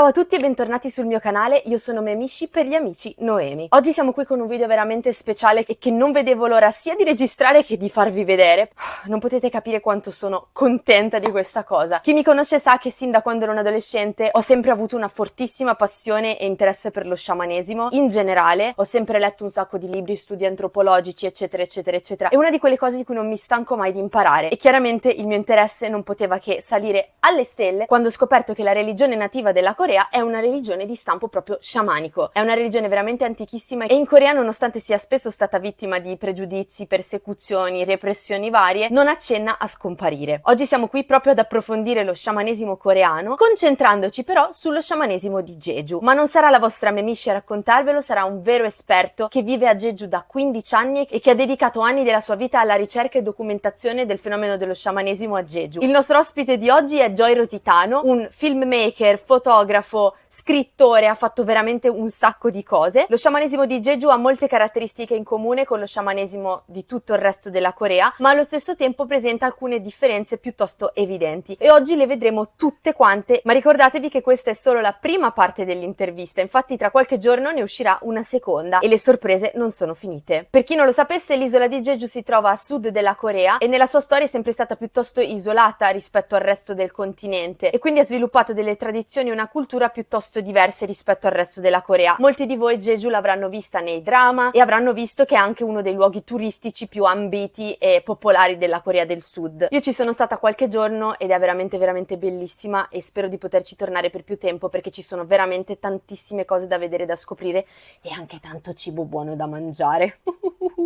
Ciao a tutti e bentornati sul mio canale, io sono Memishi per gli amici Noemi. Oggi siamo qui con un video veramente speciale e che non vedevo l'ora sia di registrare che di farvi vedere. Non potete capire quanto sono contenta di questa cosa. Chi mi conosce sa che sin da quando ero un adolescente ho sempre avuto una fortissima passione e interesse per lo sciamanesimo. In generale, ho sempre letto un sacco di libri, studi antropologici, eccetera, eccetera, eccetera. È una di quelle cose di cui non mi stanco mai di imparare. E chiaramente il mio interesse non poteva che salire alle stelle quando ho scoperto che la religione nativa della Corea è una religione di stampo proprio sciamanico. È una religione veramente antichissima e in Corea, nonostante sia spesso stata vittima di pregiudizi, persecuzioni, repressioni varie, non accenna a scomparire. Oggi siamo qui proprio ad approfondire lo sciamanesimo coreano, concentrandoci però sullo sciamanesimo di Jeju. Ma non sarà la vostra Memishi a raccontarvelo, sarà un vero esperto che vive a Jeju da 15 anni e che ha dedicato anni della sua vita alla ricerca e documentazione del fenomeno dello sciamanesimo a Jeju. Il nostro ospite di oggi è Joey Rositano, un filmmaker, fotografo, scrittore, ha fatto veramente un sacco di cose. Lo sciamanesimo di Jeju ha molte caratteristiche in comune con lo sciamanesimo di tutto il resto della Corea, ma allo stesso tempo presenta alcune differenze piuttosto evidenti e oggi le vedremo tutte quante, ma ricordatevi che questa è solo la prima parte dell'intervista, infatti tra qualche giorno ne uscirà una seconda e le sorprese non sono finite. Per chi non lo sapesse, l'isola di Jeju si trova a sud della Corea e nella sua storia è sempre stata piuttosto isolata rispetto al resto del continente e quindi ha sviluppato delle tradizioni e una cultura piuttosto diverse rispetto al resto della Corea. Molti di voi Jeju l'avranno vista nei drama e avranno visto che è anche uno dei luoghi turistici più ambiti e popolari della Corea del Sud. Io ci sono stata qualche giorno ed è veramente veramente bellissima e spero di poterci tornare per più tempo perché ci sono veramente tantissime cose da vedere e da scoprire e anche tanto cibo buono da mangiare.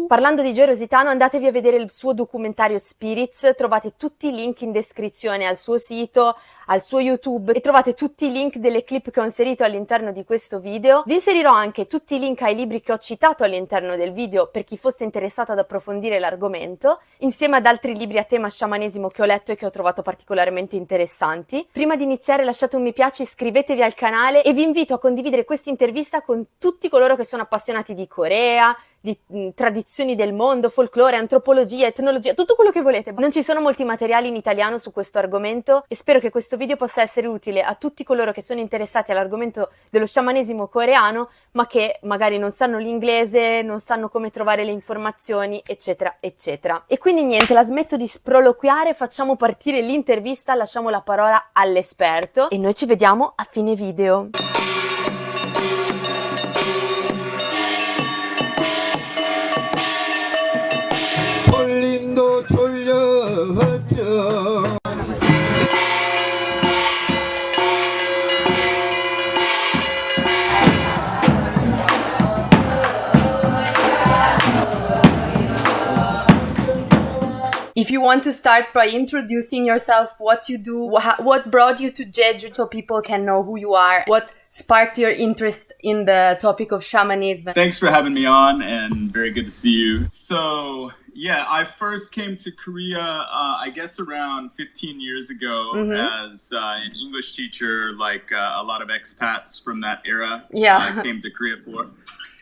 Parlando di Joey Rositano, andatevi a vedere il suo documentario Spirits, trovate tutti i link in descrizione al suo sito, al suo YouTube e trovate tutti i link delle clip che ho inserito all'interno di questo video. Vi inserirò anche tutti i link ai libri che ho citato all'interno del video per chi fosse interessato ad approfondire l'argomento, insieme ad altri libri a tema sciamanesimo che ho letto e che ho trovato particolarmente interessanti. Prima di iniziare lasciate un mi piace, iscrivetevi al canale e vi invito a condividere questa intervista con tutti coloro che sono appassionati di Corea, di tradizioni del mondo, folklore, antropologia, etnologia, tutto quello che volete. Non ci sono molti materiali in italiano su questo argomento e spero che questo video possa essere utile a tutti coloro che sono interessati all'argomento dello sciamanesimo coreano, ma che magari non sanno l'inglese, non sanno come trovare le informazioni, eccetera, eccetera. E quindi niente, la smetto di sproloquiare, facciamo partire l'intervista, lasciamo la parola all'esperto e noi ci vediamo a fine video. If you want to start by introducing yourself, what you do, what brought you to Jeju so people can know who you are, what sparked your interest in the topic of shamanism. Thanks for having me on and very good to see you. So, yeah, I first came to Korea, I guess around 15 years ago as an English teacher, like a lot of expats from that era came to Korea for.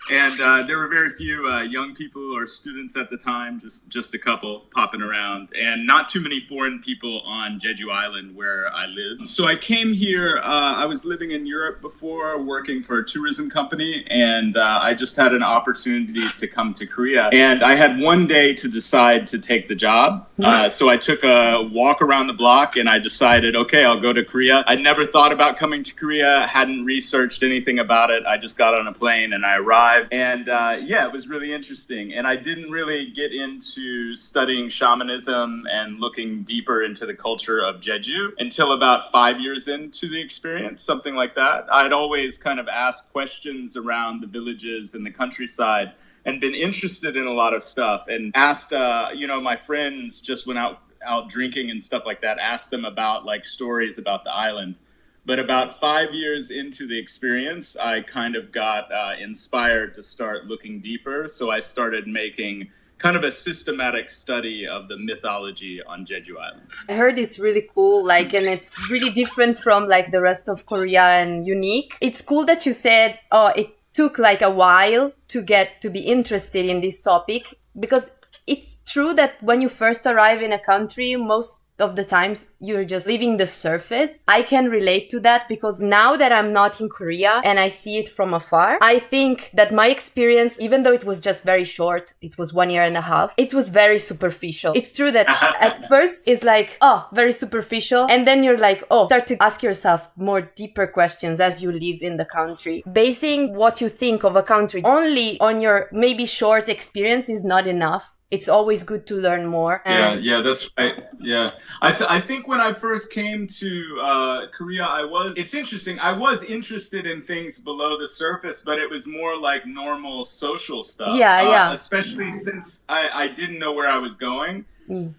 And there were very few young people or students at the time, just a couple popping around, and not too many foreign people on Jeju Island where I live. So I came here, I was living in Europe before, working for a tourism company, and I just had an opportunity to come to Korea. And I had one day to decide to take the job. So I took a walk around the block and I decided, okay, I'll go to Korea. I never thought about coming to Korea, hadn't researched anything about it. I just got on a plane and I arrived. And yeah, it was really interesting. And I didn't really get into studying shamanism and looking deeper into the culture of Jeju until about 5 years into the experience, something like that. I'd always kind of asked questions around the villages and the countryside and been interested in a lot of stuff and asked, my friends just went out drinking and stuff like that, asked them about like stories about the island. But about 5 years into the experience, I kind of got inspired to start looking deeper. So I started making kind of a systematic study of the mythology on Jeju Island. I heard it's really cool, and it's really different from the rest of Korea and unique. It's cool that you said, it took a while to get to be interested in this topic, because It's true that when you first arrive in a country, most of the times you're just leaving the surface. I can relate to that because now that I'm not in Korea and I see it from afar, I think that my experience, even though it was just very short, it was 1 year and a half, it was very superficial. It's true that at first it's like, oh, very superficial. And then you're like, oh, start to ask yourself more deeper questions as you live in the country. Basing what you think of a country only on your maybe short experience is not enough. It's always good to learn more. Yeah, that's right. Yeah. I think when I first came to Korea, it's interesting. I was interested in things below the surface, but it was more like normal social stuff. Yeah. Especially since I didn't know where I was going.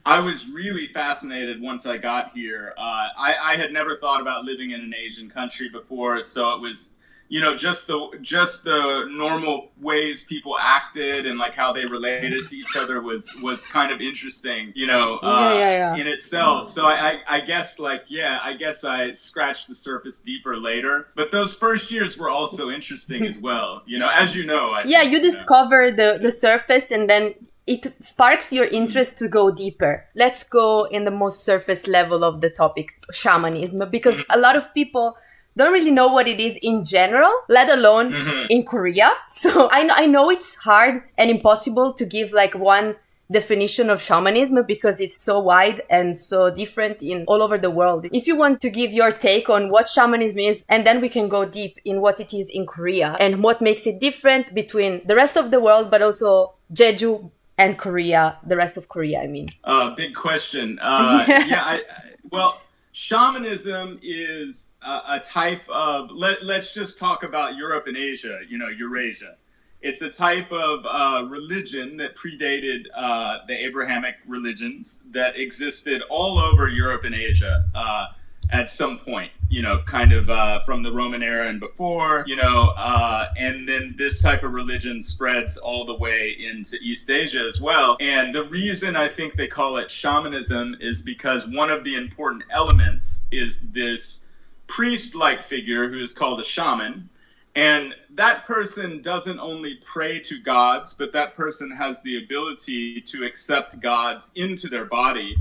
I was really fascinated once I got here. I had never thought about living in an Asian country before, so it was, you know, just the normal ways people acted and like how they related to each other was kind of interesting, you know, in itself. So I guess I scratched the surface deeper later, but those first years were also interesting as well, you know, as you know. You discover the surface and then it sparks your interest to go deeper. Let's go in the most surface level of the topic, shamanism, because a lot of people don't really know what it is in general, let alone in Korea. So I know it's hard and impossible to give like one definition of shamanism because it's so wide and so different in all over the world. If you want to give your take on what shamanism is, and then we can go deep in what it is in Korea and what makes it different between the rest of the world, but also Jeju and Korea, the rest of Korea, I mean. Big question. Well, shamanism is a type of, let's just talk about Europe and Asia, you know, Eurasia. It's a type of religion that predated the Abrahamic religions that existed all over Europe and Asia at some point, you know, kind of from the Roman era and before, you know, and then this type of religion spreads all the way into East Asia as well. And the reason I think they call it shamanism is because one of the important elements is this priest-like figure who is called a shaman. And that person doesn't only pray to gods, but that person has the ability to accept gods into their body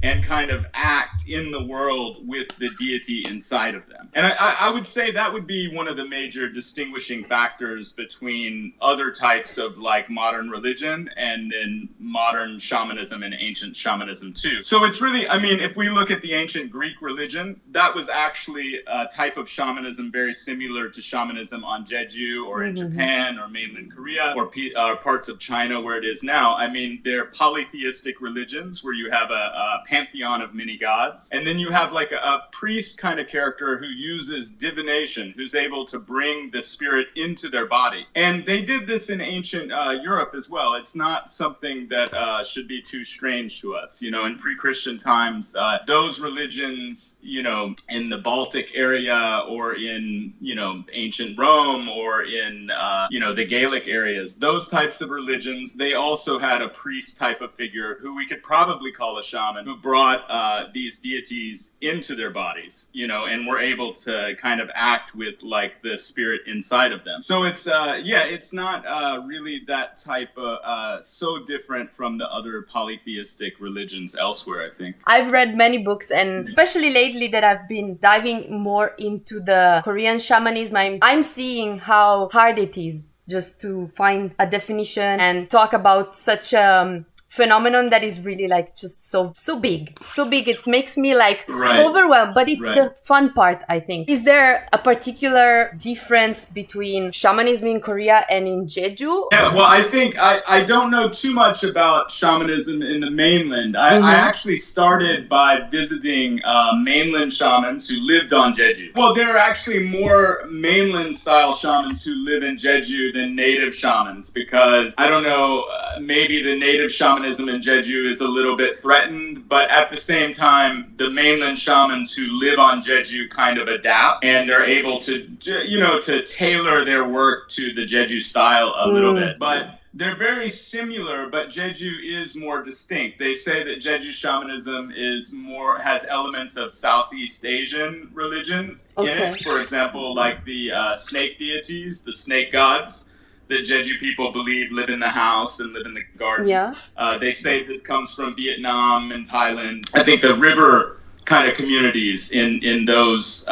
and kind of act in the world with the deity inside of them. And I would say that would be one of the major distinguishing factors between other types of like modern religion and then modern shamanism and ancient shamanism too. So it's really, I mean, if we look at the ancient Greek religion, that was actually a type of shamanism very similar to shamanism on Jeju or in Japan or mainland Korea or parts of China where it is now. I mean, they're polytheistic religions where you have a pantheon of many gods. And then you have like a priest kind of character who uses divination, who's able to bring the spirit into their body. And they did this in ancient Europe as well. It's not something that should be too strange to us. You know, in pre-Christian times, those religions, you know, in the Baltic area or in, you know, ancient Rome or in, you know, the Gaelic areas, those types of religions, they also had a priest type of figure who we could probably call a shaman, who brought these deities into their bodies, you know, and were able to kind of act with like the spirit inside of them. So it's it's not really that type of so different from the other polytheistic religions elsewhere, I think. I've read many books, and especially lately that I've been diving more into the Korean shamanism, I'm seeing how hard it is just to find a definition and talk about such a phenomenon that is really like just so big. It makes me like overwhelmed, but it's the fun part, I think. Is there a particular difference between shamanism in Korea and in Jeju? Yeah, well, I think I don't know too much about shamanism in the mainland. I actually started by visiting mainland shamans who lived on Jeju. Well, there are actually more mainland style shamans who live in Jeju than native shamans because, I don't know, maybe the native shamanism in Jeju is a little bit threatened, but at the same time, the mainland shamans who live on Jeju kind of adapt and they're able to, you know, to tailor their work to the Jeju style a little bit. But they're very similar, but Jeju is more distinct. They say that Jeju shamanism has elements of Southeast Asian religion in it. For example, like the snake deities, the snake gods. that Jeju people believe live in the house and live in the garden. Yeah. They say this comes from Vietnam and Thailand. I think the river kind of communities in those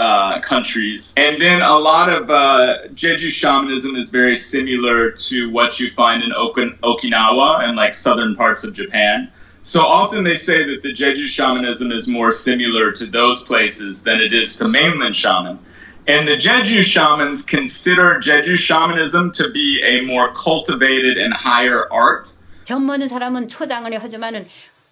countries. And then a lot of Jeju shamanism is very similar to what you find in Okinawa and like southern parts of Japan. So often they say that the Jeju shamanism is more similar to those places than it is to mainland shaman. And the Jeju shamans consider Jeju shamanism to be a more cultivated and higher art. 점머는 사람은 초장을 하지만은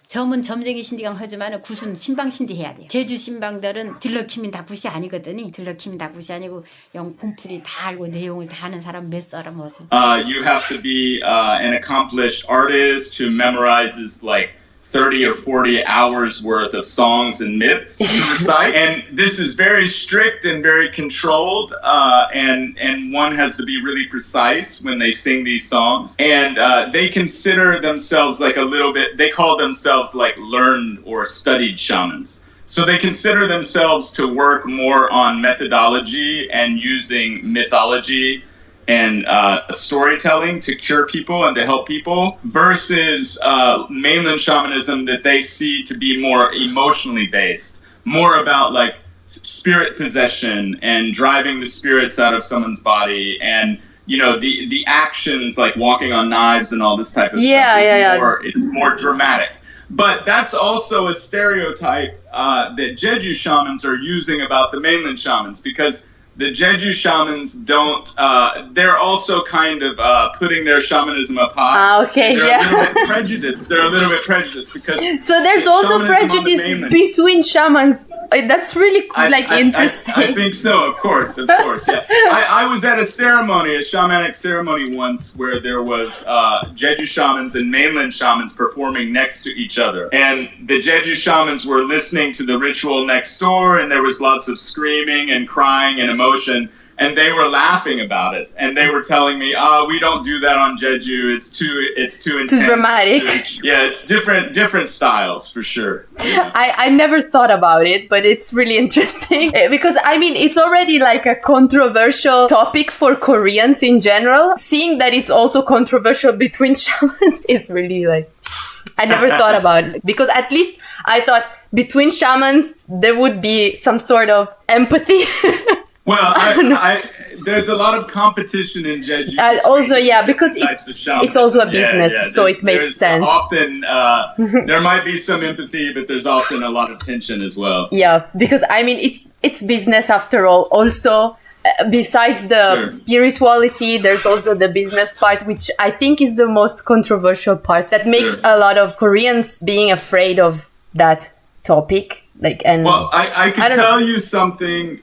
점은 점쟁이 신디가 하지만은 굿은 신방 신디 해야 돼. 제주 신방들은 들러키면 다 굿이 아니거든요. 들러키면 다 굿이 아니고 영 분풀이 다 알고 내용을 다 아는 사람 몇 사람 없어. You have to be an accomplished artist who memorizes like 30 or 40 hours worth of songs and myths to recite. And this is very strict and very controlled, and one has to be really precise when they sing these songs. And they consider themselves like a little bit, they call themselves like learned or studied shamans. So they consider themselves to work more on methodology and using mythology and storytelling to cure people and to help people, versus mainland shamanism that they see to be more emotionally based, more about like spirit possession and driving the spirits out of someone's body, and you know the actions like walking on knives and all this type of stuff. It's more dramatic. But that's also a stereotype that Jeju shamans are using about the mainland shamans, because the Jeju shamans don't, they're also kind of putting their shamanism up high. Okay, they're a little bit prejudiced. They're a little bit prejudiced because... So there's also prejudice between shamans. That's really interesting. I think so, of course, yeah. I was at a ceremony, a shamanic ceremony once, where there was Jeju shamans and mainland shamans performing next to each other. And the Jeju shamans were listening to the ritual next door, and there was lots of screaming and crying and emotion. And they were laughing about it, and they were telling me, we don't do that on Jeju. It's too intense. Too dramatic. It's different styles for sure. Yeah. I never thought about it, but it's really interesting because I mean, it's already like a controversial topic for Koreans in general. Seeing that it's also controversial between shamans is really like, I never thought about it, because at least I thought between shamans, there would be some sort of empathy. Well, there's a lot of competition in Jeju. Also, yeah, because it's also a business, so it makes sense. Often, there might be some empathy, but there's often a lot of tension as well. Yeah, because I mean, it's business after all. Also, besides the spirituality, there's also the business part, which I think is the most controversial part. That makes a lot of Koreans being afraid of that topic. Well, I can tell you something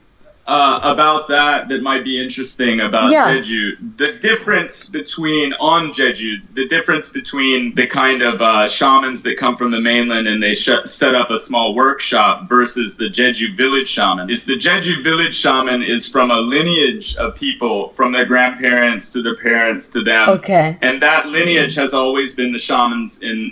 about that might be interesting about Jeju. The difference between the kind of shamans that come from the mainland and they set up a small workshop versus the Jeju village shaman is the Jeju village shaman is from a lineage of people, from their grandparents to their parents to them. Okay. And that lineage has always been the shamans in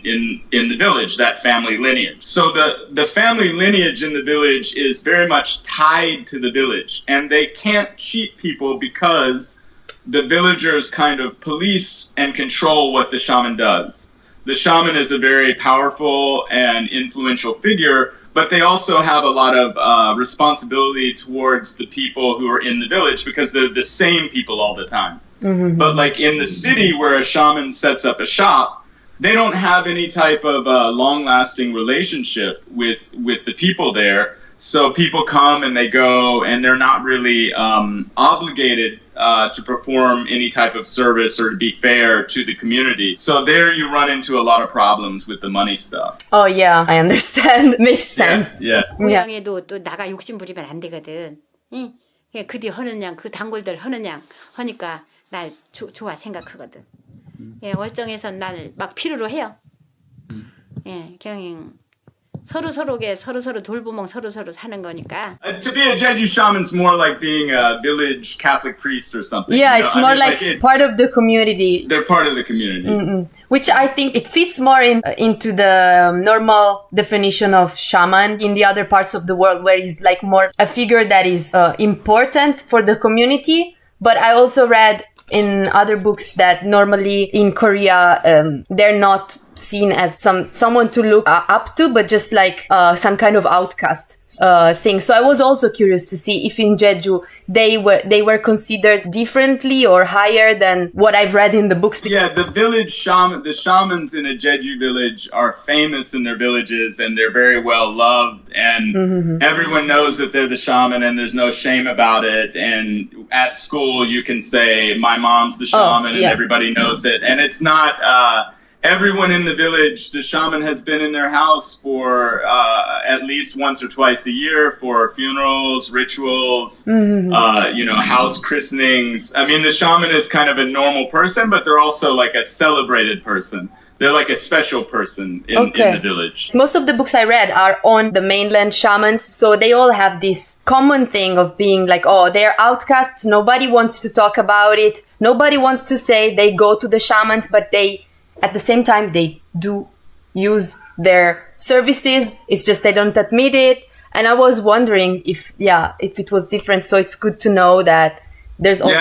the village, that family lineage. So the family lineage in the village is very much tied to the village. And they can't cheat people because the villagers kind of police and control what the shaman does. The shaman is a very powerful and influential figure, but they also have a lot of responsibility towards the people who are in the village because they're the same people all the time. Mm-hmm. But like in the city where a shaman sets up a shop, they don't have any type of long-lasting relationship with the people there. So people come and they go, and they're not really obligated to perform any type of service or to be fair to the community. So there you run into a lot of problems with the money stuff. Oh yeah, I understand. Makes sense. Yeah. 고향에도 또 나가 욕심 부리면 안 되거든. 응? 그뒤 하는 양, 그 단골들 하는 양 하니까 날 좋아 생각하거든. 예, 월정에서 날 막 필요로 해요. 예, 그냥 서로게 서로 돌보면 서로 사는 거니까. To be a Jeju shaman's more like being a village Catholic priest or something. Yeah, it's more like part of the community. They're part of the community. Mm-mm. Which I think it fits more into the normal definition of shaman in the other parts of the world, where he's like more a figure that is important for the community. But I also read in other books that normally in Korea, they're not seen as someone to look up to, but just like some kind of outcast thing. So I was also curious to see if in Jeju they were considered differently or higher than what I've read in the books. Yeah, the shamans in a Jeju village are famous in their villages, and they're very well loved, and everyone knows that they're the shaman, and there's no shame about it. And at school you can say my mom's the shaman, and everybody knows it. And it's not everyone in the village, the shaman has been in their house for at least once or twice a year for funerals, rituals, house christenings. I mean, the shaman is kind of a normal person, but they're also like a celebrated person. They're like a special person in the village. Most of the books I read are on the mainland shamans, so they all have this common thing of being like, oh, they're outcasts, nobody wants to talk about it, nobody wants to say they go to the shamans, but they, at the same time, they do use their services, it's just they don't admit it. And I was wondering if it was different, so it's good to know that there's also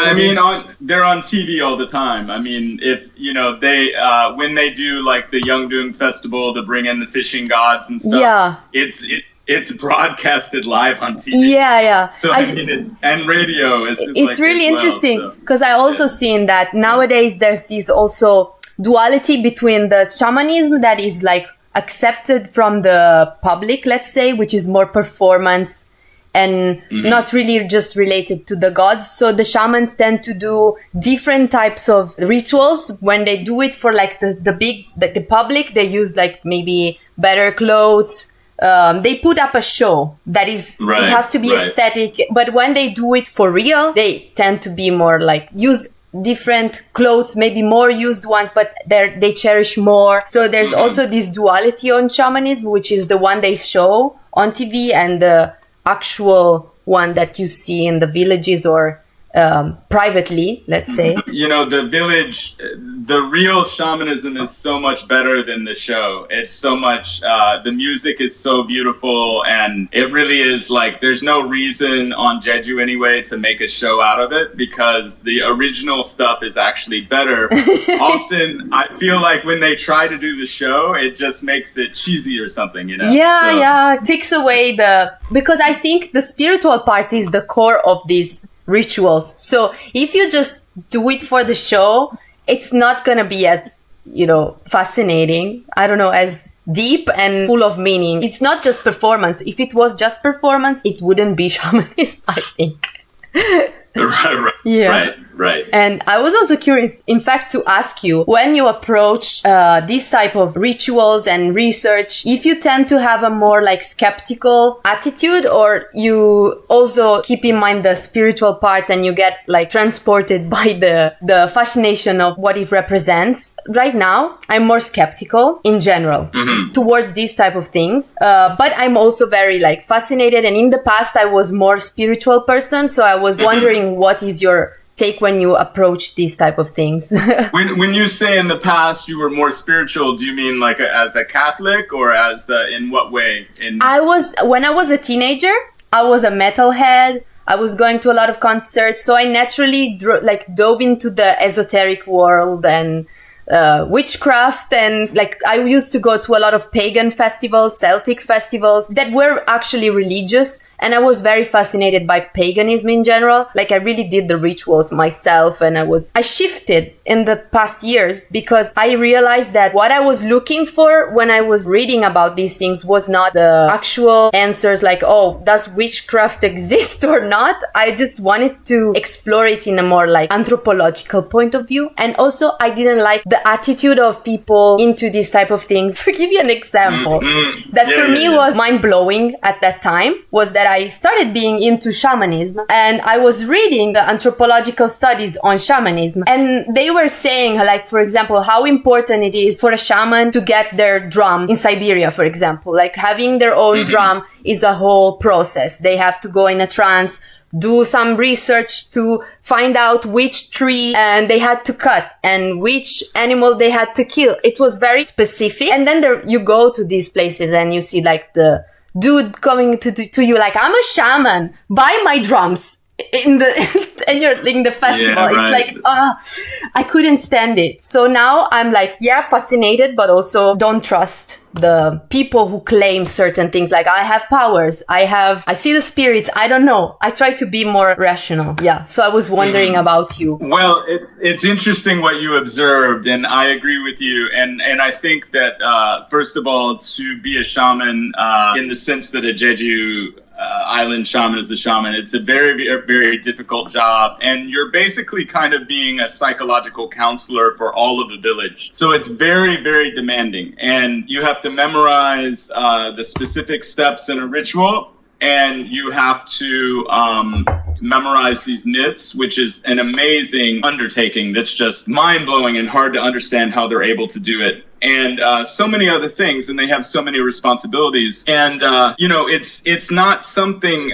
they're on TV all the time. I mean, if they when they do like the Yeongdeung festival to bring in the fishing gods and stuff, it's broadcasted live on TV. So and radio is it's really interesting because I also seen that nowadays there's this also duality between the shamanism that is like accepted from the public, let's say, which is more performance and not really just related to the gods. So the shamans tend to do different types of rituals. When they do it for like the public, they use like maybe better clothes. They put up a show that is, it has to be aesthetic. But when they do it for real, they tend to be more like use different clothes, maybe more used ones, but they cherish more. So there's also this duality on shamanism, which is the one they show on TV and the actual one that you see in the villages or privately, let's say. The village, the real shamanism is so much better than the show. It's so much, the music is so beautiful, and it really is like, there's no reason on Jeju anyway to make a show out of it, because the original stuff is actually better. Often, I feel like when they try to do the show, it just makes it cheesy or something, It takes away because I think the spiritual part is the core of these rituals. So if you just do it for the show, it's not gonna be as fascinating, I don't know, as deep and full of meaning. It's not just performance. If it was just performance, it wouldn't be shamanism, I think. Right. And I was also curious, in fact, to ask you, when you approach this type of rituals and research, if you tend to have a more like skeptical attitude, or you also keep in mind the spiritual part and you get like transported by the fascination of what it represents. Right now, I'm more skeptical in general towards these type of things. But I'm also very like fascinated. And in the past, I was more spiritual person. So I was wondering, what is your take when you approach these type of things? when you say in the past you were more spiritual, do you mean like as a Catholic, or as in what way? When I was a teenager, I was a metalhead. I was going to a lot of concerts, so I naturally dove into the esoteric world and witchcraft, and like I used to go to a lot of pagan festivals, Celtic festivals that were actually religious, and I was very fascinated by paganism in general. Like I really did the rituals myself, and I shifted in the past years because I realized that what I was looking for when I was reading about these things was not the actual answers like, oh, does witchcraft exist or not? I just wanted to explore it in a more like anthropological point of view. And also I didn't like the attitude of people into these type of things. To give you an example that for me was mind-blowing at that time, was that I started being into shamanism, and I was reading the anthropological studies on shamanism, and they were saying, like, for example, how important it is for a shaman to get their drum in Siberia, for example. Like having their own drum is a whole process. They have to go in a trance, do some research to find out which tree and they had to cut and which animal they had to kill. It was very specific. And then you go to these places and you see like the dude coming to you like, I'm a shaman, buy my drums. in the and you're in the festival. Yeah, right. It's like I couldn't stand it. So now I'm like, yeah, fascinated, but also don't trust the people who claim certain things, like I have powers, I see the spirits. I don't know. I try to be more rational. Yeah. So I was wondering about you. Well, it's interesting what you observed, and I agree with you. And I think that first of all, to be a shaman in the sense that a Jeju Island shaman is a shaman, it's a very, very difficult job, and you're basically kind of being a psychological counselor for all of the village. So it's very, very demanding, and you have to memorize the specific steps in a ritual, and you have to memorize these myths, which is an amazing undertaking that's just mind-blowing and hard to understand how they're able to do it. And so many other things, and they have so many responsibilities. And, you know, it's not something,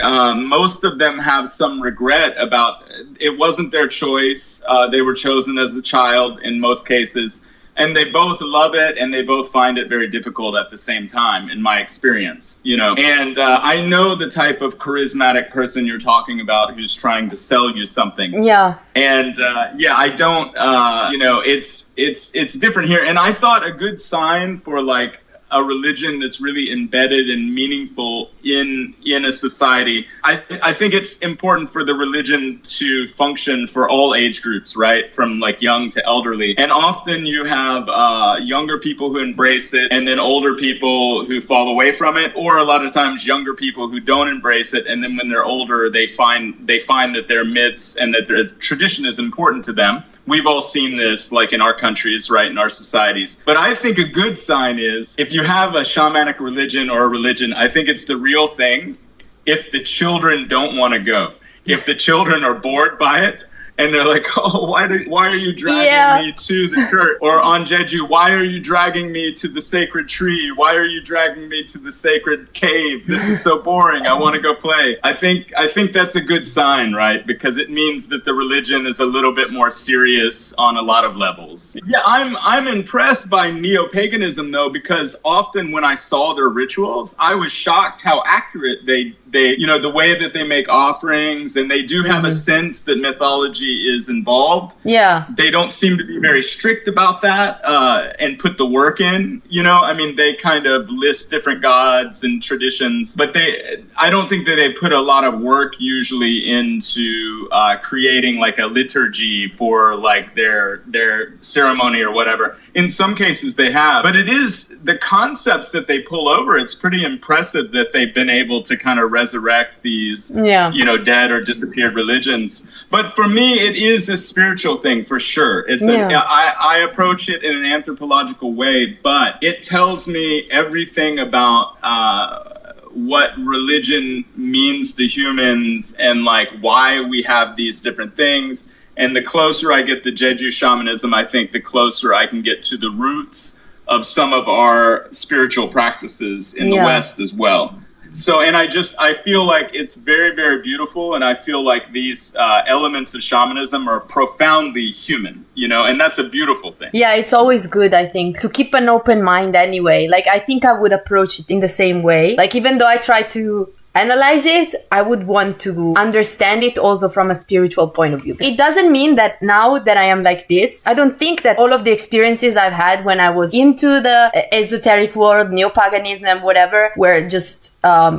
most of them have some regret about. It wasn't their choice. They were chosen as a child in most cases. And they both love it, and they both find it very difficult at the same time, in my experience, you know. And I know the type of charismatic person you're talking about who's trying to sell you something. Yeah. And yeah, I don't, you know, it's different here. And I thought a good sign for like a religion that's really embedded and meaningful in a society. I think it's important for the religion to function for all age groups, right? From like young to elderly. And often you have younger people who embrace it, and then older people who fall away from it, or a lot of times younger people who don't embrace it, and then when they're older, they find that their myths and that their tradition is important to them. We've all seen this, like in our countries, right, in our societies. But I think a good sign is, if you have a shamanic religion or a religion, I think it's the real thing if the children don't want to go. If the children are bored by it, and they're like, oh, why are you dragging me to the church? Or on Jeju, why are you dragging me to the sacred tree? Why are you dragging me to the sacred cave? This is so boring. I want to go play. I think that's a good sign, right? Because it means that the religion is a little bit more serious on a lot of levels. Yeah, I'm impressed by neo-paganism, though, because often when I saw their rituals, I was shocked how accurate they you know, the way that they make offerings, and they do have a sense that mythology is involved. Yeah. They don't seem to be very strict about that and put the work in, you know? I mean, they kind of list different gods and traditions, but I don't think that they put a lot of work usually into creating like a liturgy for like their ceremony or whatever. In some cases they have, but it is the concepts that they pull over. It's pretty impressive that they've been able to kind of resurrect these, you know, dead or disappeared religions. But for me, it is a spiritual thing for sure. It's I approach it in an anthropological way, but it tells me everything about what religion means to humans and like why we have these different things. And the closer I get to Jeju shamanism, I think the closer I can get to the roots of some of our spiritual practices in the West as well. So, and I feel like it's very, very beautiful, and I feel like these elements of shamanism are profoundly human, you know, and that's a beautiful thing. Yeah, it's always good, I think, to keep an open mind anyway. Like, I think I would approach it in the same way. Like, even though I try to analyze it, I would want to understand it also from a spiritual point of view. It doesn't mean that now that I am like this, I don't think that all of the experiences I've had when I was into the esoteric world, neo-paganism and whatever, were just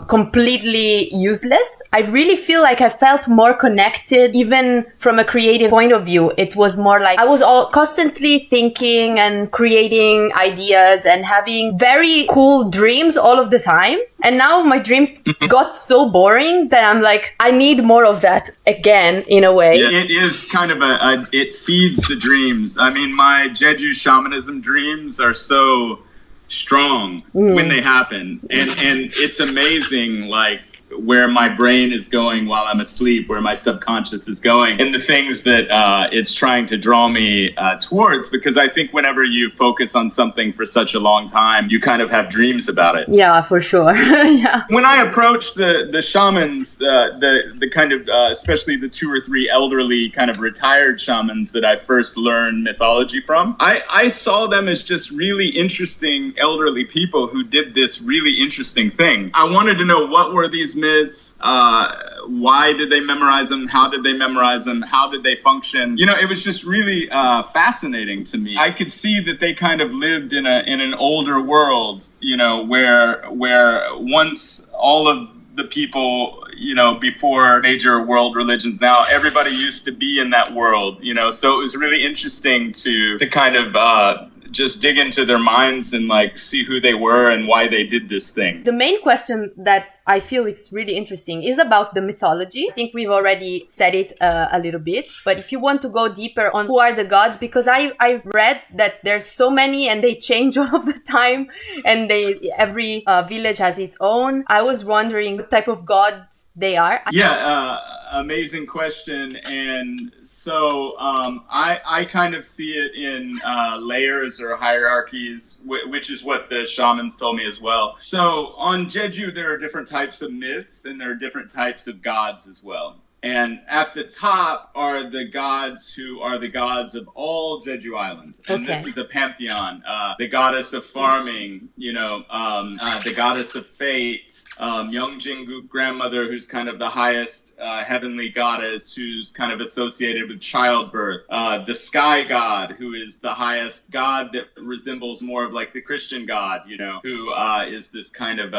completely useless. I really feel like I felt more connected, even from a creative point of view. It was more like I was constantly thinking and creating ideas and having very cool dreams all of the time. And now my dreams got so boring that I'm like, I need more of that again, in a way. Yeah, it is kind of it feeds the dreams. I mean, my Jeju shamanism dreams are so strong when they happen, and it's amazing, like where my brain is going while I'm asleep, where my subconscious is going, and the things that it's trying to draw me towards, because I think whenever you focus on something for such a long time, you kind of have dreams about it. Yeah, for sure. Yeah. When I approach the shamans, the kind of, especially the 2 or 3 elderly kind of retired shamans that I first learned mythology from, I saw them as just really interesting elderly people who did this really interesting thing. I wanted to know, what were these myths myths? Why did they memorize them? How did they memorize them? How did they function? You know, it was just really fascinating to me. I could see that they kind of lived in an older world, you know, where once all of the people, you know, before major world religions, now everybody used to be in that world, you know, so it was really interesting to kind of just dig into their minds and like see who they were and why they did this thing. The main question that I feel is really interesting is about the mythology. I think we've already said it a little bit, but if you want to go deeper on who are the gods, because I've read that there's so many and they change all of the time, and every village has its own. I was wondering what type of gods they are. Yeah, amazing question. And so I kind of see it in layers or hierarchies, which is what the shamans told me as well. So on Jeju, there are different types of myths and there are different types of gods as well. And at the top are the gods who are the gods of all Jeju Island. And this is a pantheon. The goddess of farming, you know, the goddess of fate, Yeongjingu grandmother, who's kind of the highest heavenly goddess, who's kind of associated with childbirth. The sky god, who is the highest god that resembles more of like the Christian god, you know, who is this kind of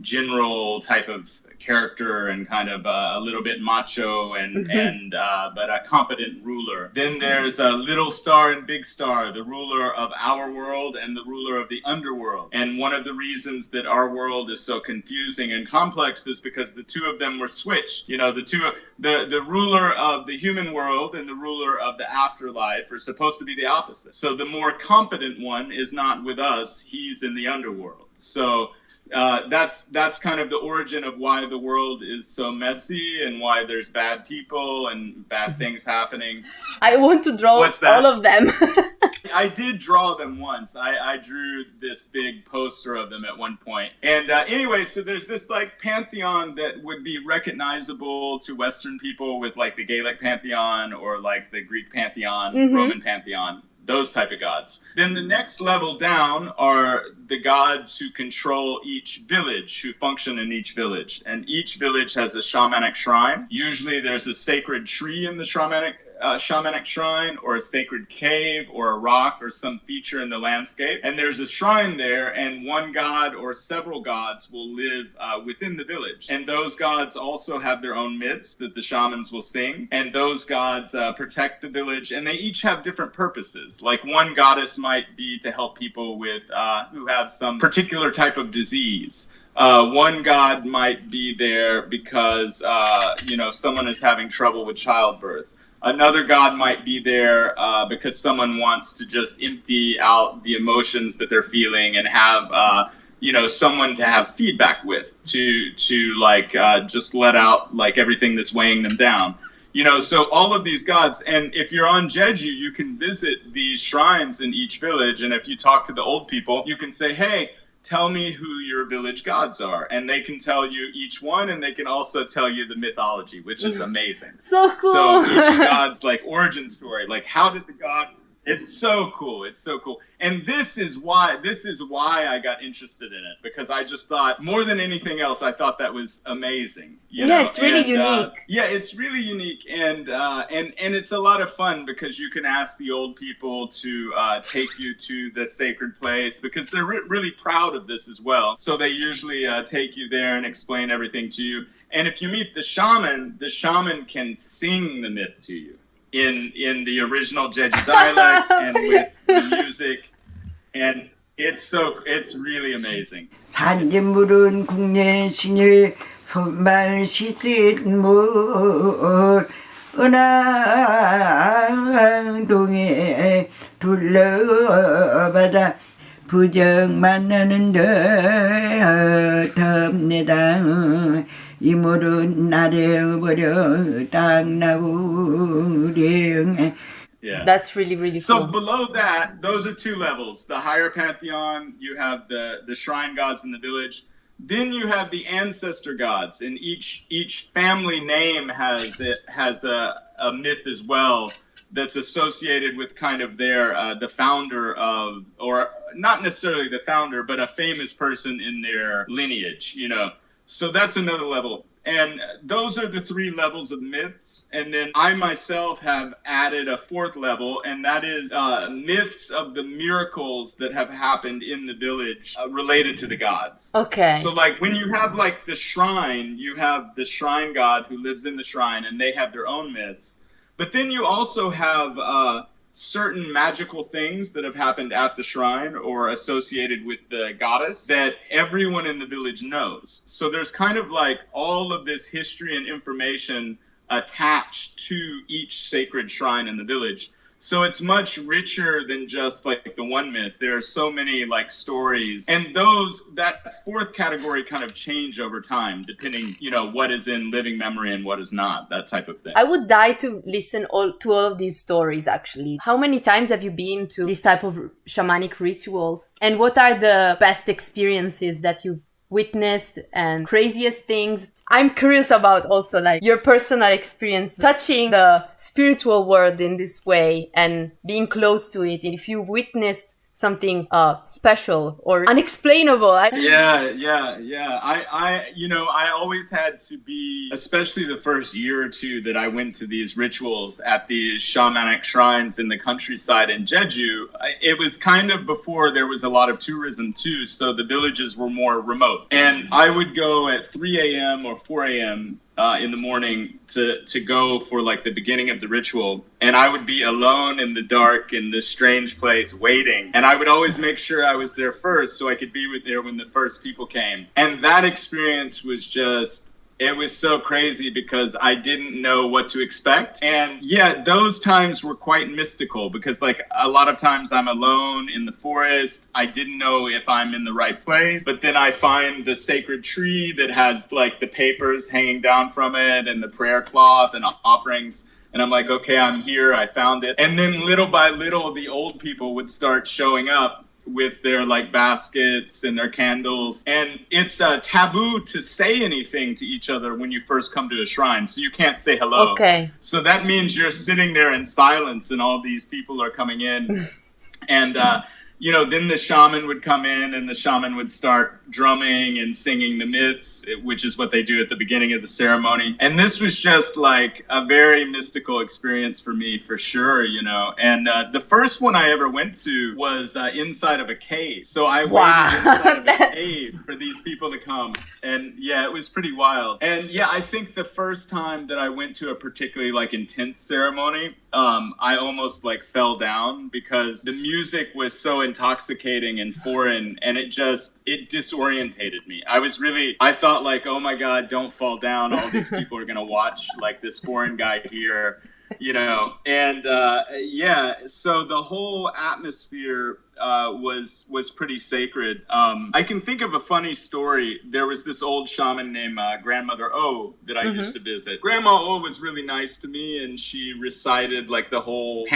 general type of character and kind of a little bit macho and but a competent ruler. Then there's a little star and big star, the ruler of our world and the ruler of the underworld. And one of the reasons that our world is so confusing and complex is because the two of them were switched. You know, the ruler of the human world and the ruler of the afterlife are supposed to be the opposite. So the more competent one is not with us, he's in the underworld. So that's kind of the origin of why the world is so messy and why there's bad people and bad things happening. I want to draw all of them. I did draw them once. I drew this big poster of them at one point. And anyway, so there's this like pantheon that would be recognizable to Western people with like the Gaelic pantheon or like the Greek pantheon, Roman pantheon. Those type of gods. Then the next level down are the gods who control each village, who function in each village. And each village has a shamanic shrine. Usually there's a sacred tree in the shamanic shrine, or a sacred cave, or a rock, or some feature in the landscape. And there's a shrine there, and one god or several gods will live within the village. And those gods also have their own myths that the shamans will sing. And those gods protect the village, and they each have different purposes. Like one goddess might be to help people with who have some particular type of disease. One god might be there because you know, someone is having trouble with childbirth. Another god might be there because someone wants to just empty out the emotions that they're feeling and have you know, someone to have feedback with to like just let out like everything that's weighing them down. You know, so all of these gods, and if you're on Jeju, you can visit these shrines in each village, and if you talk to the old people, you can say, hey, tell me who your village gods are. And they can tell you each one, and they can also tell you the mythology, which is amazing. So cool. So each god's like origin story, like how did the god... It's so cool. It's so cool. And this is why I got interested in it, because I just thought, more than anything else, I thought that was amazing. You know? It's really unique. Yeah, it's really unique. And it's a lot of fun because you can ask the old people to take you to the sacred place, because they're really proud of this as well. So they usually take you there and explain everything to you. And if you meet the shaman can sing the myth to you in the original Jeju dialect and with the music, and it's really amazing. 산진물은 국내신의 손발 시듯 물 은하동에 둘러바다 부정 만나는 듯합니다. 이물은 나려버려 땅나구령. Yeah. That's really, really cool. So below that, those are two levels. The higher pantheon, you have the shrine gods in the village. Then you have the ancestor gods, and each family name has a myth as well that's associated with kind of their the founder of, or not necessarily the founder, but a famous person in their lineage, you know. So that's another level. And those are the 3 levels of myths. And then I myself have added a 4th level, and that is myths of the miracles that have happened in the village related to the gods. Okay. So like when you have like the shrine, you have the shrine god who lives in the shrine, and they have their own myths. But then you also have certain magical things that have happened at the shrine or associated with the goddess that everyone in the village knows. So there's kind of like all of this history and information attached to each sacred shrine in the village. So it's much richer than just like the one myth. There are so many like stories, and that 4th category kind of change over time, depending, what is in living memory and what is not, that type of thing. I would die to listen to all of these stories, actually. How many times have you been to this type of shamanic rituals? And what are the best experiences that you've witnessed and craziest things? I'm curious about also like your personal experience touching the spiritual world in this way and being close to it. And if you witnessed something special or unexplainable. I always had to be, especially the first year or 2 that I went to these rituals at these shamanic shrines in the countryside in Jeju. It was kind of before there was a lot of tourism too, so the villages were more remote. And I would go at 3 a.m. or 4 a.m. In the morning to go for like the beginning of the ritual, and I would be alone in the dark in this strange place waiting, and I would always make sure I was there first so I could be there when the first people came. And that experience was it was so crazy because I didn't know what to expect. And yeah, those times were quite mystical because like a lot of times I'm alone in the forest. I didn't know if I'm in the right place, but then I find the sacred tree that has like the papers hanging down from it and the prayer cloth and offerings. And I'm like, okay, I'm here. I found it. And then little by little, the old people would start showing up with their like baskets and their candles, and it's a taboo to say anything to each other when you first come to a shrine, so you can't say hello. Okay. So that means you're sitting there in silence and all these people are coming in. And then the shaman would come in and the shaman would start drumming and singing the myths, which is what they do at the beginning of the ceremony. And this was just like a very mystical experience for me, for sure, And the first one I ever went to was inside of a cave. So I waited inside of a cave for these people to come. And yeah, it was pretty wild. And yeah, I think the first time that I went to a particularly like intense ceremony, I almost like fell down because the music was so intoxicating and foreign, and it disorientated me. I thought like, oh my God, don't fall down. All these people are gonna watch like this foreign guy here, And so the whole atmosphere was pretty sacred. I can think of a funny story. There was this old shaman named Grandmother O that I used to visit. Grandma O was really nice to me, and she recited like the whole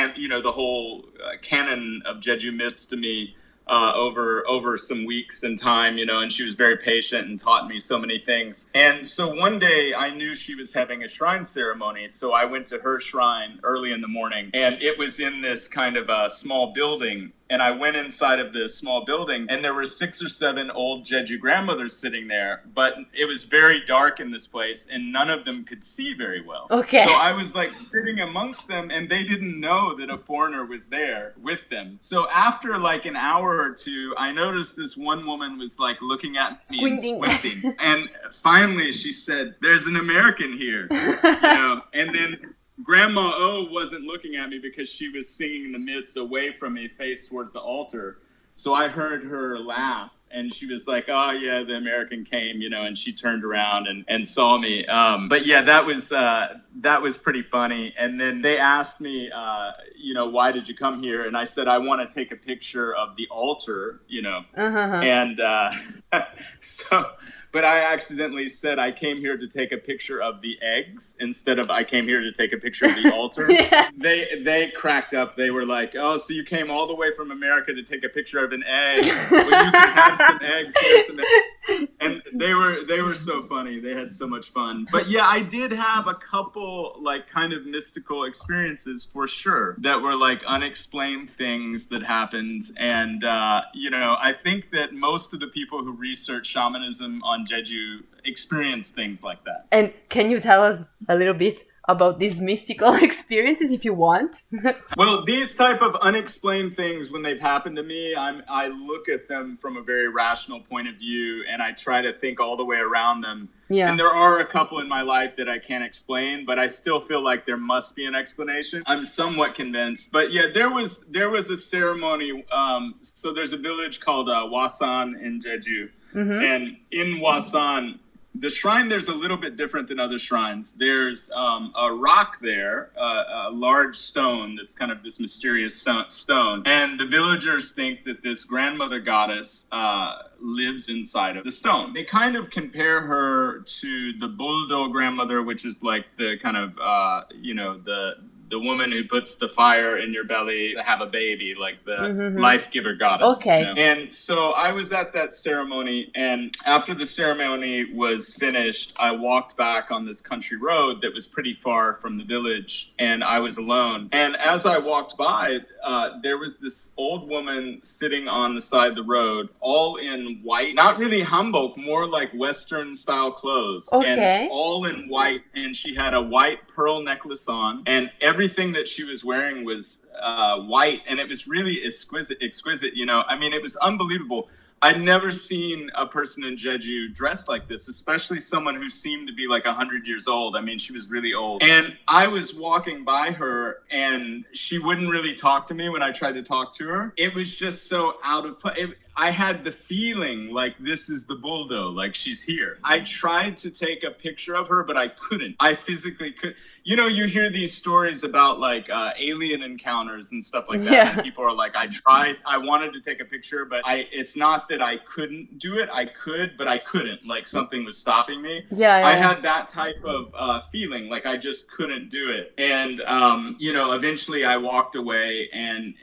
canon of Jeju myths to me over some weeks and time, and she was very patient and taught me so many things. And so one day I knew she was having a shrine ceremony, so I went to her shrine early in the morning, and it was in this kind of a small building. And I went inside of this small building, and there were 6 or 7 old Jeju grandmothers sitting there, but it was very dark in this place, and none of them could see very well. Okay. So I was like sitting amongst them, and they didn't know that a foreigner was there with them. So after like an hour or 2, I noticed this one woman was like looking at me and squinting. And finally she said, "There's an American here," and then Grandma O wasn't looking at me because she was singing the myths away from me, face towards the altar. So I heard her laugh, and she was like, "Oh yeah, the American came," and she turned around and saw me. But yeah, that was pretty funny. And then they asked me, why did you come here? And I said, I want to take a picture of the altar, And but I accidentally said I came here to take a picture of the eggs instead of I came here to take a picture of the altar. Yeah. They cracked up. They were like, "Oh, so you came all the way from America to take a picture of an egg? Well, you can have some eggs." And they were so funny. They had so much fun. But yeah, I did have a couple like kind of mystical experiences for sure that were like unexplained things that happened. And I think that most of the people who research shamanism on Jeju experience things like that. And can you tell us a little bit about these mystical experiences if you want? Well, these type of unexplained things, when they've happened to me, I look at them from a very rational point of view, and I try to think all the way around them. Yeah. And there are a couple in my life that I can't explain, but I still feel like there must be an explanation. I'm somewhat convinced. But yeah, there was a ceremony. So there's a village called Wasan in Jeju. And in Wasan, the shrine there's a little bit different than other shrines. There's a rock there, a large stone that's kind of this mysterious stone. And the villagers think that this grandmother goddess lives inside of the stone. They kind of compare her to the buldo grandmother, which is like the kind of, the woman who puts the fire in your belly to have a baby, like the life giver goddess. Okay. You know? And so I was at that ceremony, and after the ceremony was finished, I walked back on this country road that was pretty far from the village, and I was alone. And as I walked by, there was this old woman sitting on the side of the road, all in white, not really hanbok, more like Western style clothes. Okay. And all in white, and she had a white pearl necklace on, and everything that she was wearing was white, and it was really exquisite, you know. I mean, it was unbelievable. I'd never seen a person in Jeju dressed like this, especially someone who seemed to be like 100 years old. I mean, she was really old. And I was walking by her, and she wouldn't really talk to me when I tried to talk to her. It was just so out of place. I had the feeling like this is the buldo, like she's here. I tried to take a picture of her, but I couldn't. I physically could. You know, you hear these stories about like alien encounters and stuff like that. Yeah. And people are like, I wanted to take a picture, but it's not that I couldn't do it. I could, but I couldn't. Like something was stopping me. Yeah. I had that type of feeling, like I just couldn't do it. And, eventually I walked away and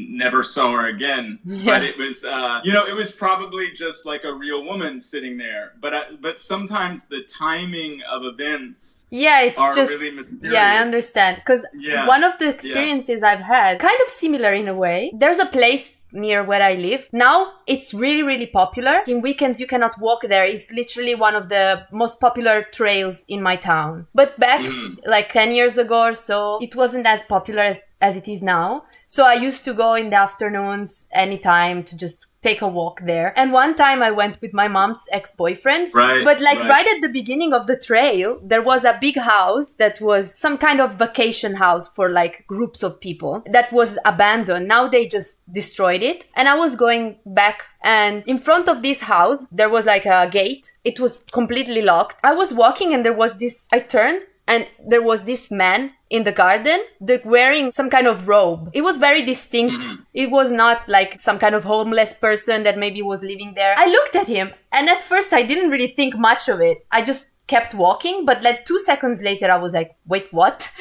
never saw her again. Yeah. But it was, it was probably just like a real woman sitting there. But sometimes the timing of events It's are just really mysterious. Yeah, I understand. Because one of the experiences I've had, kind of similar in a way, there's a place near where I live. Now it's really, really popular. In weekends, you cannot walk there. It's literally one of the most popular trails in my town. But back like 10 years ago or so, it wasn't as popular as it is now. So I used to go in the afternoons anytime to just take a walk there. And one time I went with my mom's ex-boyfriend. Right. But right at the beginning of the trail, there was a big house that was some kind of vacation house for like groups of people that was abandoned. Now they just destroyed it. And I was going back, and in front of this house, there was like a gate. It was completely locked. I was walking, and I turned, and there was this man in the garden wearing some kind of robe. It was very distinct. It was not like some kind of homeless person that maybe was living there. I looked at him, and at first I didn't really think much of it. I just kept walking, but like 2 seconds later I was like, wait, what?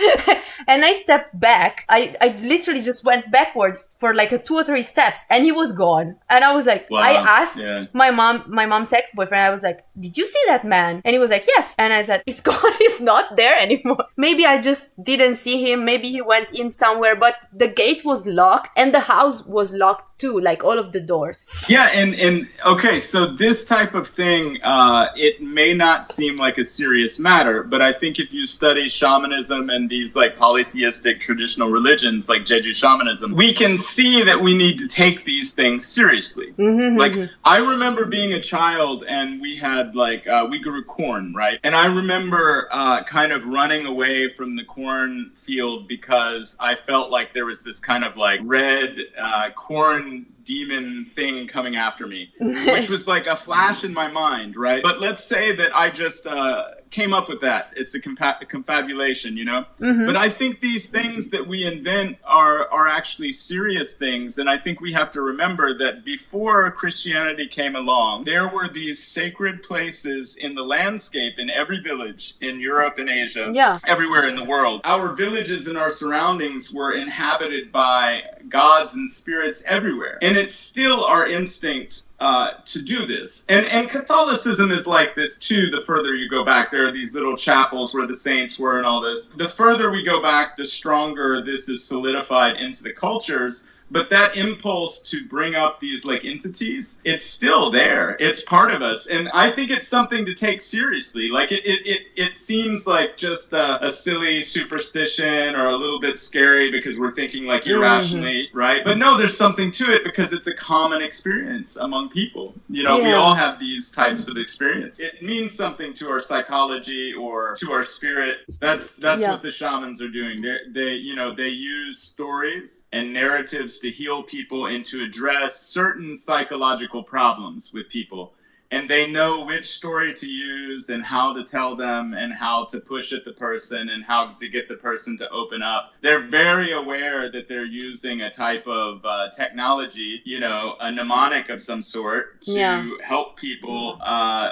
And I stepped back. I literally just went backwards for like 2 or 3 steps, and he was gone. And I was like, wow. I asked my mom's ex-boyfriend, I was like, did you see that man? And he was like, yes. And I said, it's gone. He's not there anymore. Maybe I just didn't see him. Maybe he went in somewhere, but the gate was locked and the house was locked too, like all of the doors. Yeah, and okay, so this type of thing, it may not seem like a serious matter, but I think if you study shamanism and these like polytheistic traditional religions like Jeju shamanism, we can see that we need to take these things seriously. I remember being a child, and we had like, we grew corn, right? And I remember kind of running away from the corn field because I felt like there was this kind of like red corn demon thing coming after me, which was like a flash in my mind, right? But let's say that I just came up with that. It's a confabulation, you know? But I think these things that we invent are actually serious things. And I think we have to remember that before Christianity came along, there were these sacred places in the landscape in every village in Europe and Asia, everywhere in the world. Our villages and our surroundings were inhabited by gods and spirits everywhere. And it's still our instinct to do this. And Catholicism is like this too. The further you go back, there are these little chapels where the saints were and all this. The further we go back, the stronger this is solidified into the cultures. But that impulse to bring up these like entities, it's still there. It's part of us. And I think it's something to take seriously. Like it seems like just a silly superstition or a little bit scary because we're thinking like irrationally, right? But no, there's something to it because it's a common experience among people. You know, we all have these types of experience. It means something to our psychology or to our spirit. That's what the shamans are doing. They use stories and narratives to heal people and to address certain psychological problems with people. And they know which story to use and how to tell them and how to push at the person and how to get the person to open up. They're very aware that they're using a type of technology, you know, a mnemonic of some sort to help people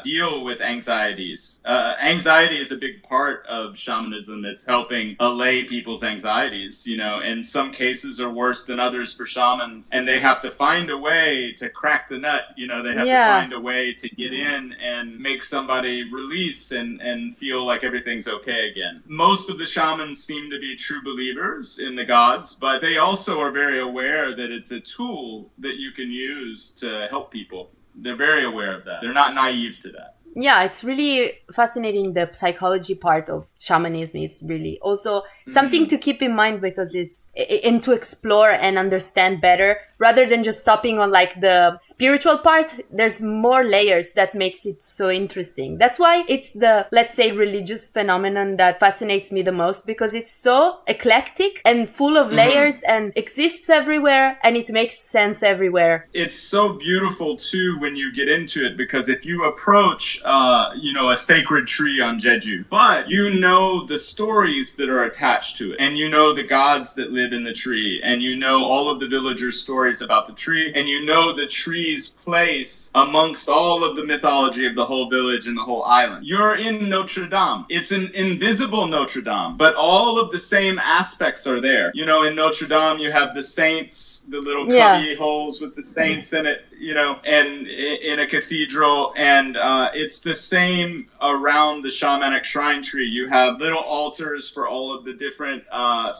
deal with anxieties. Anxiety is a big part of shamanism. It's helping allay people's anxieties, you know, and some cases are worse than others for shamans. And they have to find a way to crack the nut, you know, they have to find a way to get in and make somebody release and feel like everything's okay again. Most of the shamans seem to be true believers in the gods, but they also are very aware that it's a tool that you can use to help people. They're very aware of that. They're not naive to that. Yeah, it's really fascinating. The psychology part of shamanism is really also something to keep in mind because it's and to explore and understand better rather than just stopping on like the spiritual part. There's more layers that makes it so interesting. That's why it's the, let's say, religious phenomenon that fascinates me the most because it's so eclectic and full of layers and exists everywhere and it makes sense everywhere. It's so beautiful too when you get into it because if you approach a sacred tree on Jeju, but you know the stories that are attached to it, and you know the gods that live in the tree, and you know all of the villagers' stories about the tree, and you know the tree's place amongst all of the mythology of the whole village and the whole island. You're in Notre Dame. It's an invisible Notre Dame, but all of the same aspects are there. You know, in Notre Dame, you have the saints, the little cubby holes with the saints in it, you know, and in a cathedral, and it's the same around the shamanic shrine tree. You have little altars for all of the different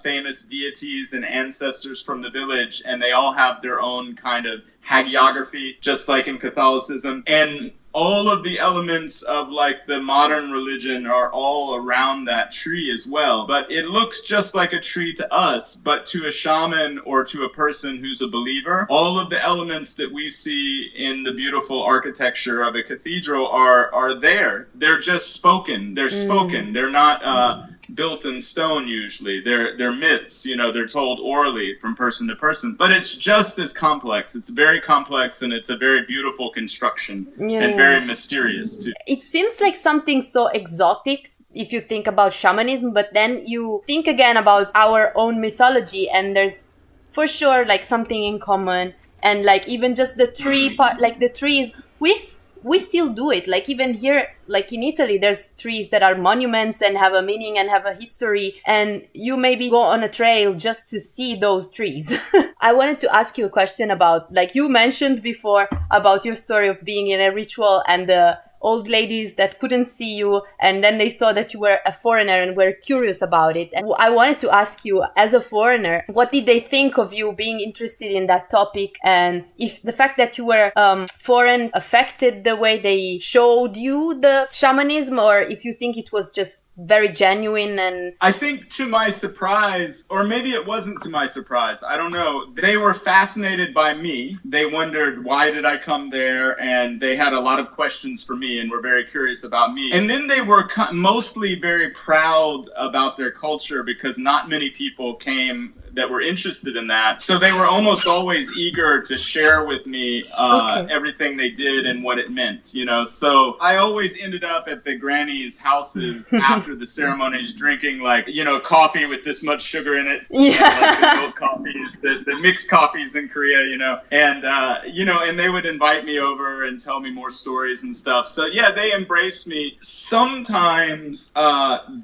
famous deities and ancestors from the village, and they all have their own kind of hagiography, just like in Catholicism. And all of the elements of like the modern religion are all around that tree as well. But it looks just like a tree to us, but to a shaman or to a person who's a believer, all of the elements that we see in the beautiful architecture of a cathedral are there. They're just spoken. They're spoken. They're not built in stone usually. They're myths, you know, they're told orally from person to person. But it's just as complex. It's very complex and it's a very beautiful construction and very mysterious too. It seems like something so exotic if you think about shamanism, but then you think again about our own mythology and there's for sure like something in common. And like even just the tree part, like the trees, we still do it. Like even here, like in Italy, there's trees that are monuments and have a meaning and have a history. And you maybe go on a trail just to see those trees. I wanted to ask you a question about, like you mentioned before, about your story of being in a ritual and the old ladies that couldn't see you and then they saw that you were a foreigner and were curious about it. And I wanted to ask you, as a foreigner, what did they think of you being interested in that topic? And if the fact that you were foreign affected the way they showed you the shamanism, or if you think it was just very genuine. And I think to my surprise, or maybe it wasn't to my surprise, I don't know, they were fascinated by me. They wondered why did I come there, and they had a lot of questions for me and were very curious about me. And then they were mostly very proud about their culture because not many people came that were interested in that. So they were almost always eager to share with me everything they did and what it meant, you know. So I always ended up at the grannies' houses after the ceremonies drinking, like, you know, coffee with this much sugar in it. Yeah. You know, like the milk coffees, the mixed coffees in Korea, you know. And, you know, and they would invite me over and tell me more stories and stuff. So, yeah, they embraced me. Sometimes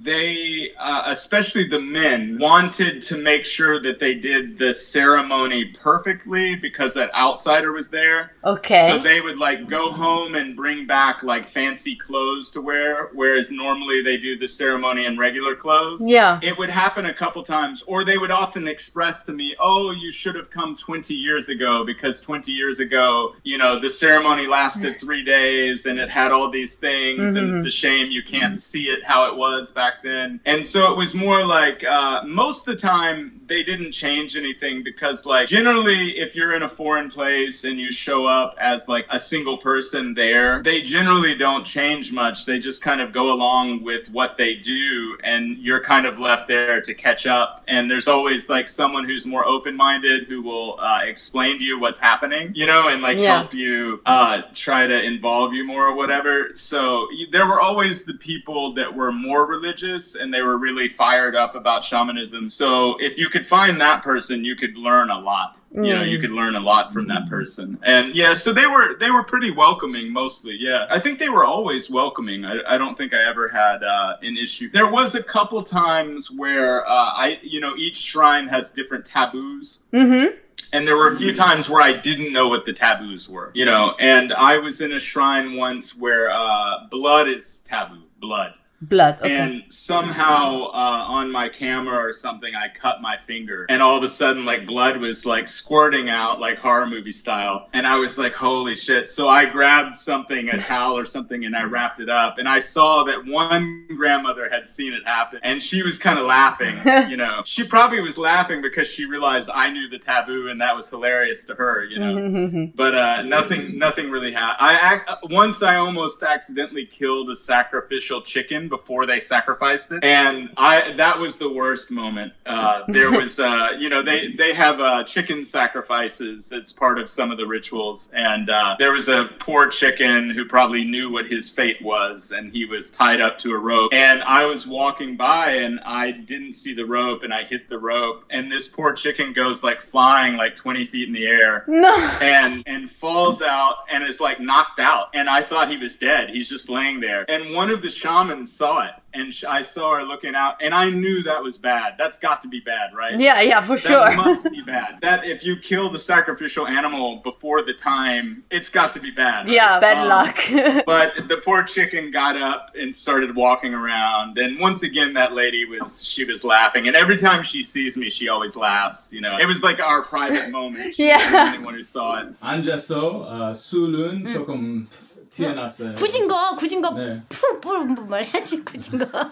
they, especially the men, wanted to make sure sure that they did the ceremony perfectly because that outsider was there. Okay. So they would like go home and bring back like fancy clothes to wear, whereas normally they do the ceremony in regular clothes. Yeah. It would happen a couple times, or they would often express to me, oh, you should have come 20 years ago because 20 years ago, you know, the ceremony lasted 3 days and it had all these things and it's a shame you can't see it how it was back then. And so it was more like most of the time they didn't change anything because like generally if you're in a foreign place and you show up as like a single person there, they generally don't change much. They just kind of go along with what they do and you're kind of left there to catch up. And there's always like someone who's more open-minded who will explain to you what's happening, you know, and like help you try to involve you more or whatever. So there were always the people that were more religious and they were really fired up about shamanism. So if you could find that person, you could learn a lot. You know, you could learn a lot from that person. And yeah, so they were pretty welcoming mostly. Yeah, I think they were always welcoming. I don't think I ever had an issue. There was a couple times where each shrine has different taboos. And there were a few times where I didn't know what the taboos were, you know, and I was in a shrine once where blood is taboo, blood. Okay. And somehow on my camera or something, I cut my finger. And all of a sudden, like, blood was, like, squirting out, like, horror movie style. And I was like, holy shit. So I grabbed something, a towel or something, and I wrapped it up. And I saw that one grandmother had seen it happen. And she was kind of laughing, you know. She probably was laughing because she realized I knew the taboo, and that was hilarious to her, you know. But nothing really happened. Once I almost accidentally killed a sacrificial chicken before they sacrificed it, and that was the worst moment. There was they have chicken sacrifices. It's part of some of the rituals, and there was a poor chicken who probably knew what his fate was, and he was tied up to a rope, and I was walking by and I didn't see the rope and I hit the rope, and this poor chicken goes like flying like 20 feet in the air and falls out and is like knocked out, and I thought he was dead. He's just laying there, and one of the shamans saw it, and I saw her looking out, and I knew that was bad. That's got to be bad, right? Yeah, for sure. That must be bad. That if you kill the sacrificial animal before the time, it's got to be bad. Right? Yeah, bad luck. But the poor chicken got up and started walking around, and once again, that lady she was laughing, and every time she sees me, she always laughs. You know, it was like our private moment. She was the only one who saw it. 앉아서 술은 조금 튀어났어요. 굳은 거 네. 뭘 해야지 굳은 거.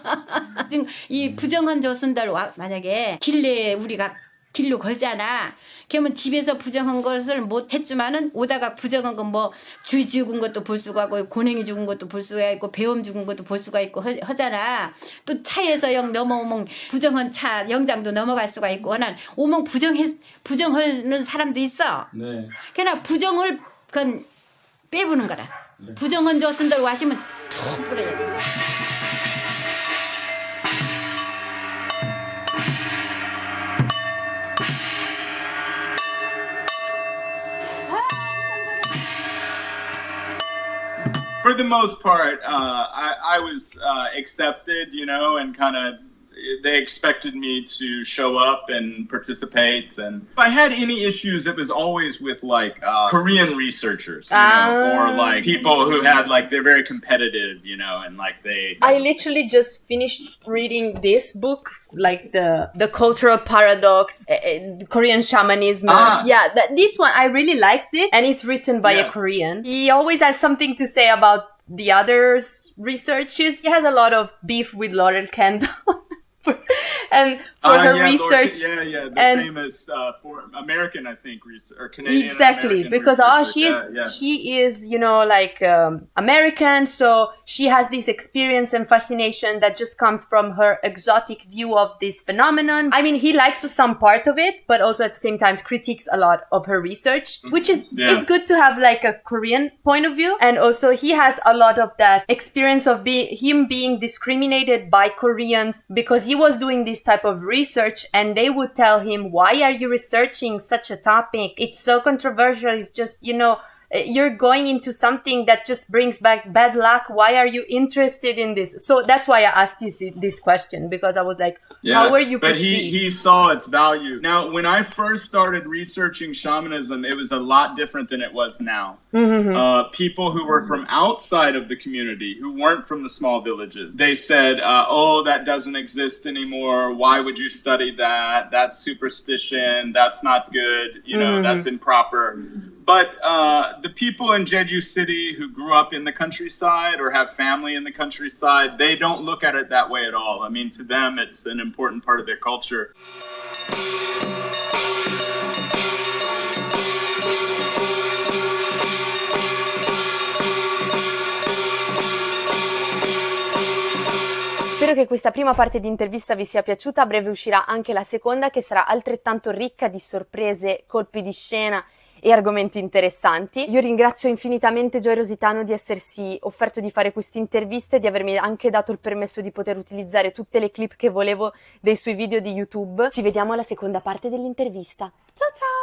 이 부정한 조선들 만약에 길내에 우리가 길로 걸잖아. 그러면 집에서 부정한 것을 못 했지만은 오다가 부정한 건 뭐 쥐 죽은 것도 볼 수가 있고 고랭이 죽은 것도 볼 수가 있고 배엄 죽은 것도 볼 수가 있고 하잖아. 또 차에서 넘어오면 부정한 차 영장도 넘어갈 수가 있고 난 오면 부정하는 사람도 있어. 네. 그러나 부정을 그건 빼부는 거라. 부정한 조선들 와시면 툭 뿌려야 돼. For the most part, I was accepted, you know, and kind of they expected me to show up and participate. And if I had any issues, it was always with like Korean researchers, you know, or like people who had like they're very competitive, you know, and like they. I literally just finished reading this book, like the cultural paradox, Korean shamanism. Yeah, this one I really liked it, and it's written by a Korean. He always has something to say about the others' researches. He has a lot of beef with Laurel Kendall. And for her research, the famous American, I think, or Canadian. Exactly, because she is, you know, like American, so she has this experience and fascination that just comes from her exotic view of this phenomenon. I mean, he likes some part of it, but also at the same time critiques a lot of her research, which is it's good to have like a Korean point of view, and also he has a lot of that experience of him being discriminated by Koreans because he was doing this type of research and they would tell him, why are you researching such a topic? It's so controversial. It's just, you know, you're going into something that just brings back bad luck. Why are you interested in this? So that's why I asked you this question, because I was like, how were you perceived? But he saw its value. Now, when I first started researching shamanism, it was a lot different than it was now. People who were from outside of the community, who weren't from the small villages, they said, oh, that doesn't exist anymore. Why would you study that? That's superstition. That's not good. You know, that's improper. But the people in Jeju City who grew up in the countryside or have family in the countryside, they don't look at it that way at all. I mean, to them, it's an important part of their culture. Spero che questa prima parte di intervista vi sia piaciuta. A breve uscirà anche la seconda, che sarà altrettanto ricca di sorprese, colpi di scena e argomenti interessanti. Io ringrazio infinitamente Joey Rositano di essersi offerto di fare queste interviste e di avermi anche dato il permesso di poter utilizzare tutte le clip che volevo dei suoi video di YouTube. Ci vediamo alla seconda parte dell'intervista. Ciao ciao!